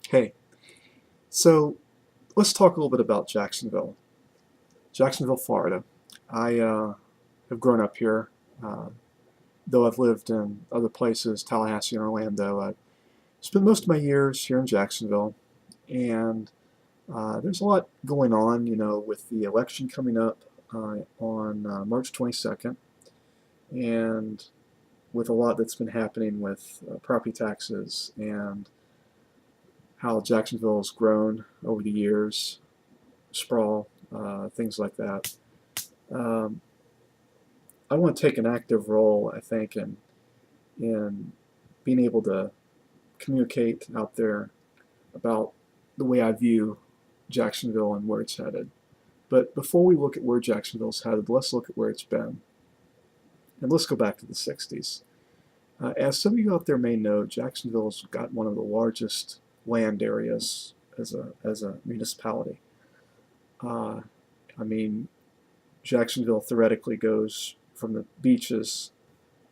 Hey, so let's talk a little bit about Jacksonville, Florida. I have grown up here, uh, though I've lived in other places, Tallahassee and Orlando. I spent most of my years here in Jacksonville, and there's a lot going on, with the election coming up on March 22nd, and with a lot that's been happening with property taxes and how Jacksonville has grown over the years, sprawl, things like that. Um, I want to take an active role, I think, in being able to communicate out there about the way I view Jacksonville and where it's headed. But before we look at where Jacksonville's headed, let's look at where it's been. And let's go back to the 60s. As some of you out there may know, Jacksonville's got one of the largest land areas as a municipality. Uh, I mean, Jacksonville theoretically goes from the beaches,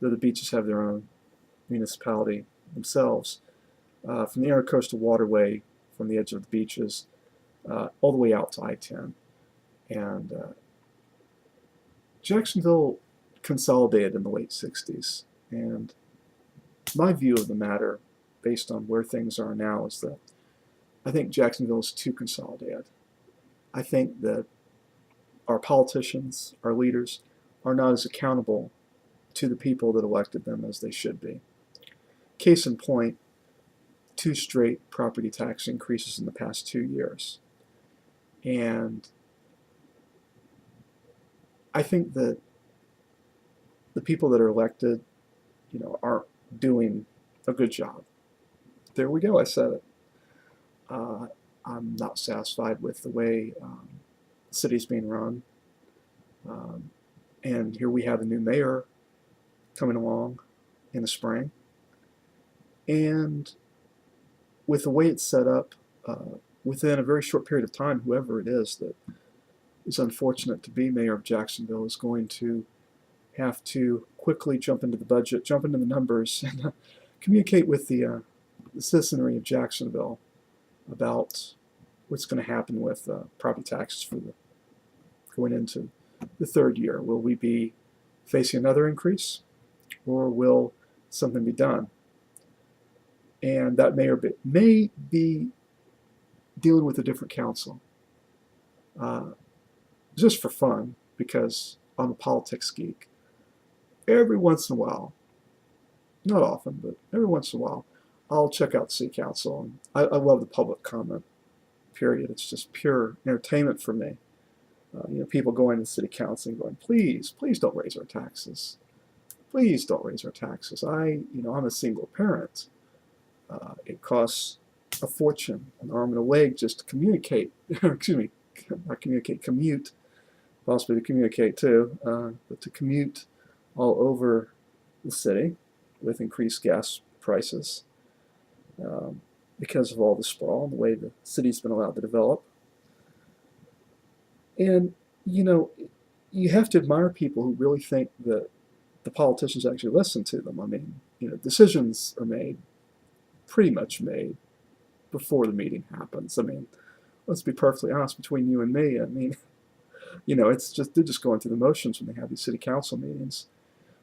though the beaches have their own municipality themselves, from the intercoastal waterway from the edge of the beaches all the way out to I-10. And Jacksonville consolidated in the late 60s. And my view of the matter, based on where things are now, is that I think Jacksonville is too consolidated. I think that our politicians, our leaders, are not as accountable to the people that elected them as they should be. Case in point, two straight property tax increases in the past 2 years. And I think that the people that are elected, aren't doing a good job. There we go, I said it. I'm not satisfied with the way the city's being run. Um, and here we have a new mayor coming along in the spring. And with the way it's set up, within a very short period of time, whoever it is that is unfortunate to be mayor of Jacksonville is going to have to quickly jump into the budget, jump into the numbers, and communicate with the citizenry of Jacksonville about what's going to happen with property taxes for going into the third year. Will we be facing another increase, or will something be done? And that mayor may be dealing with a different council, just for fun, because I'm a politics geek. Every once in a while, not often, but every once in a while, I'll check out City Council. And I love the public comment period. It's just pure entertainment for me. People going to City Council and going, please, please don't raise our taxes. Please don't raise our taxes. I'm a single parent. It costs a fortune, an arm and a leg just to communicate. Excuse me, not communicate, commute. Possibly to communicate too, but to commute all over the city with increased gas prices because of all the sprawl and the way the city's been allowed to develop. And, you have to admire people who really think that the politicians actually listen to them. I mean, decisions are pretty much made before the meeting happens. I mean, let's be perfectly honest between you and me. I mean, it's just they're just going through the motions when they have these city council meetings.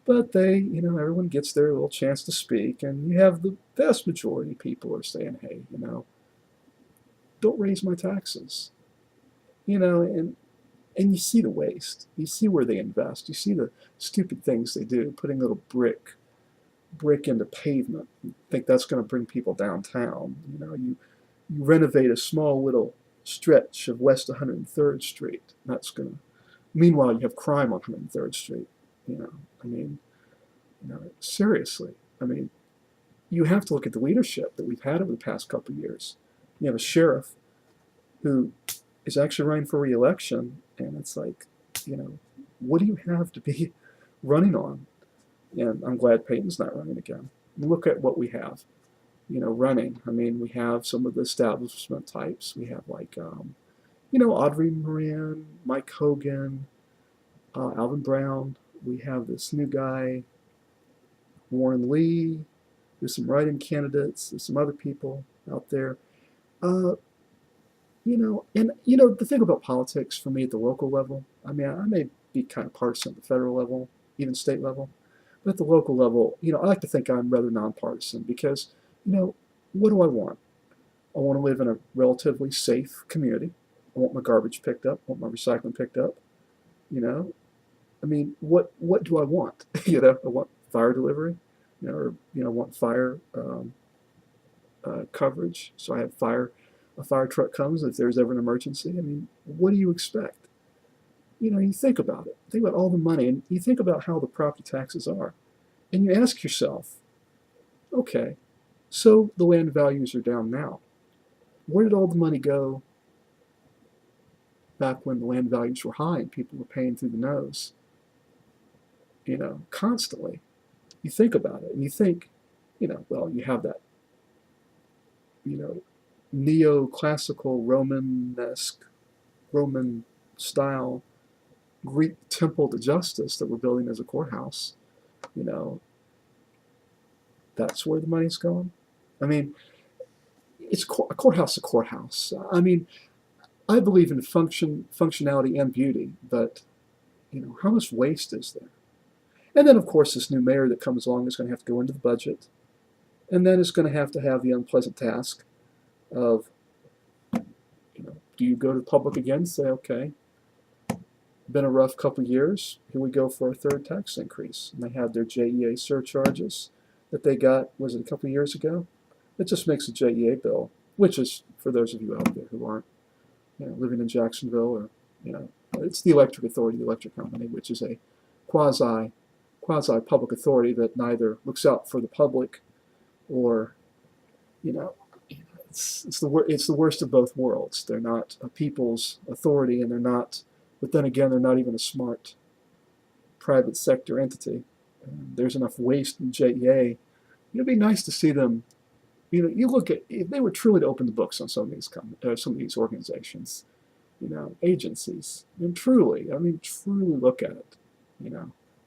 But everyone gets their little chance to speak, and you have the vast majority of people are saying, hey, don't raise my taxes. And you see the waste. You see where they invest. You see the stupid things they do, putting a little brick into pavement. You think that's going to bring people downtown. You renovate a small little stretch of West 103rd Street. That's going to. Meanwhile, you have crime on 103rd Street. I mean, seriously. I mean, you have to look at the leadership that we've had over the past couple of years. You have a sheriff who is actually running for re-election, and it's like, what do you have to be running on? And I'm glad Peyton's not running again. Look at what we have, running. I mean, we have some of the establishment types. We have Audrey Moran, Mike Hogan, Alvin Brown. We have this new guy, Warren Lee. There's some write-in candidates. There's some other people out there. Uh, and the thing about politics for me at the local level, I mean, I may be kind of partisan at the federal level, even state level, but at the local level, I like to think I'm rather nonpartisan because, you know, what do I want? I want to live in a relatively safe community. I want my garbage picked up. I want my recycling picked up. You know, I mean, what do I want? I want fire delivery. Or I want fire coverage. So I have a fire truck comes if there's ever an emergency. I mean, what do you expect? You think about it. Think about all the money, and you think about how the property taxes are, and you ask yourself, okay, so the land values are down now. Where did all the money go back when the land values were high and people were paying through the nose? Constantly. You think about it, and you think, well, you have that, you know, neoclassical Romanesque, Roman style Greek temple to justice that we're building as a courthouse. You know, that's where the money's going. I mean, it's a courthouse, a courthouse. I mean, I believe in functionality, and beauty, but how much waste is there? And then, of course, this new mayor that comes along is going to have to go into the budget, and then is going to have the unpleasant task of, do you go to the public again and say, okay, been a rough couple of years, here we go for a third tax increase. And they had their JEA surcharges that they got, was it a couple of years ago? It just makes a JEA bill, which is, for those of you out there who aren't living in Jacksonville, or, it's the electric authority, the electric company, which is a quasi public authority that neither looks out for the public or, it's the worst of both worlds. They're not a people's authority, and they're not, but then again, they're not even a smart private sector entity. There's enough waste in JEA. It'd be nice to see them. You look at, if they were truly to open the books on some of these organizations, agencies, and truly look at it.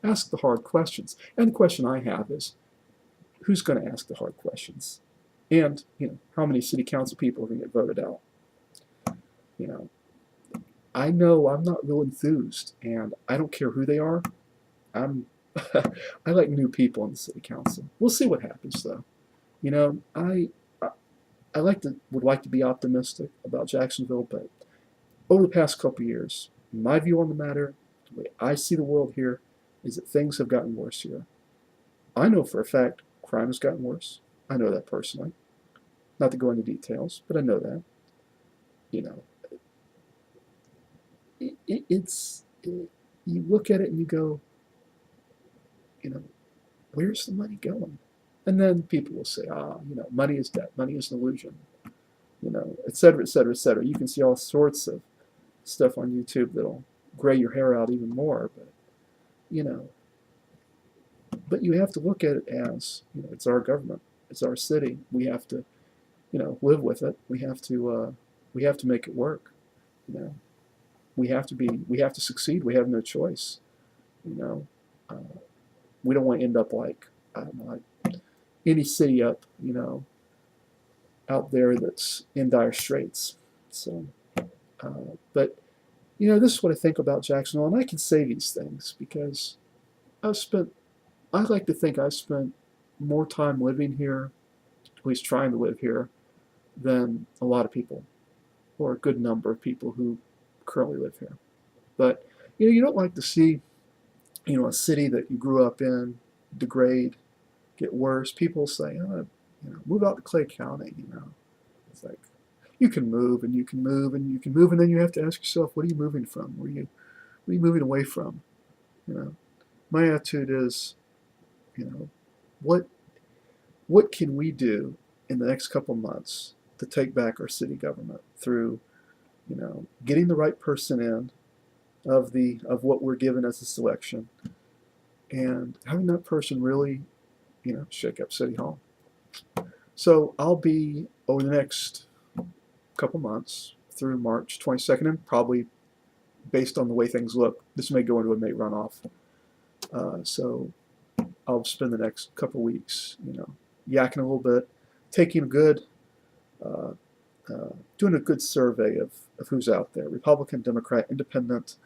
Ask the hard questions. And the question I have is, who's going to ask the hard questions? And how many city council people are going to get voted out? I know I'm not real enthused, and I don't care who they are. I'm I like new people in the city council. We'll see what happens, though. I would like to be optimistic about Jacksonville, but over the past couple of years, my view on the matter, the way I see the world here, is that things have gotten worse here. I know for a fact crime has gotten worse. I know that personally. Not to go into details, but I know that. You look at it and you go, where's the money going? And then people will say, money is debt, money is an illusion, et cetera, et cetera, et cetera. You can see all sorts of stuff on YouTube that'll gray your hair out even more, but you have to look at it as, it's our government, it's our city. We have to, live with it. We have to make it work. We have to succeed. We have no choice. We don't want to end up like, I don't know, like any city up, out there that's in dire straits. So, but this is what I think about Jacksonville, and I can say these things because I like to think I've spent more time living here, at least trying to live here, than a lot of people, or a good number of people who currently live here. But you don't like to see a city that you grew up in degrade, get worse. People say, move out to Clay County. It's like you can move and you can move and you can move, and then you have to ask yourself, what are you moving from? What are you moving away from? My attitude is, what can we do in the next couple months to take back our city government through, getting the right person in of what we're given as a selection, and having that person really, shake up City Hall. So I'll be, over the next couple months through March 22nd, and probably based on the way things look, this may go into a May runoff. So I'll spend the next couple weeks, yakking a little bit, taking a good doing a good survey of who's out there, Republican, Democrat, Independent,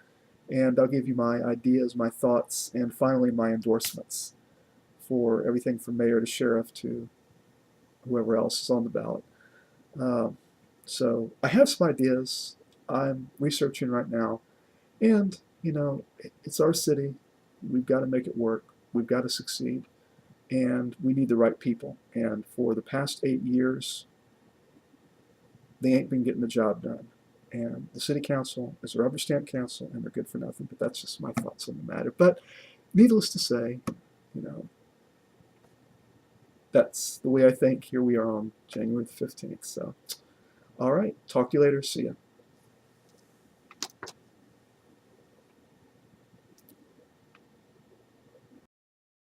and I'll give you my ideas, my thoughts, and finally my endorsements for everything from mayor to sheriff to whoever else is on the ballot. Um, so I have some ideas I'm researching right now, and it's our city. We've got to make it work. We've got to succeed, and we need the right people. And for the past 8 years, they ain't been getting the job done. And the city council is a rubber stamp council, and they're good for nothing. But that's just my thoughts on the matter. But needless to say, you know, that's the way I think. Here we are on January the 15th. So, all right, talk to you later. See ya.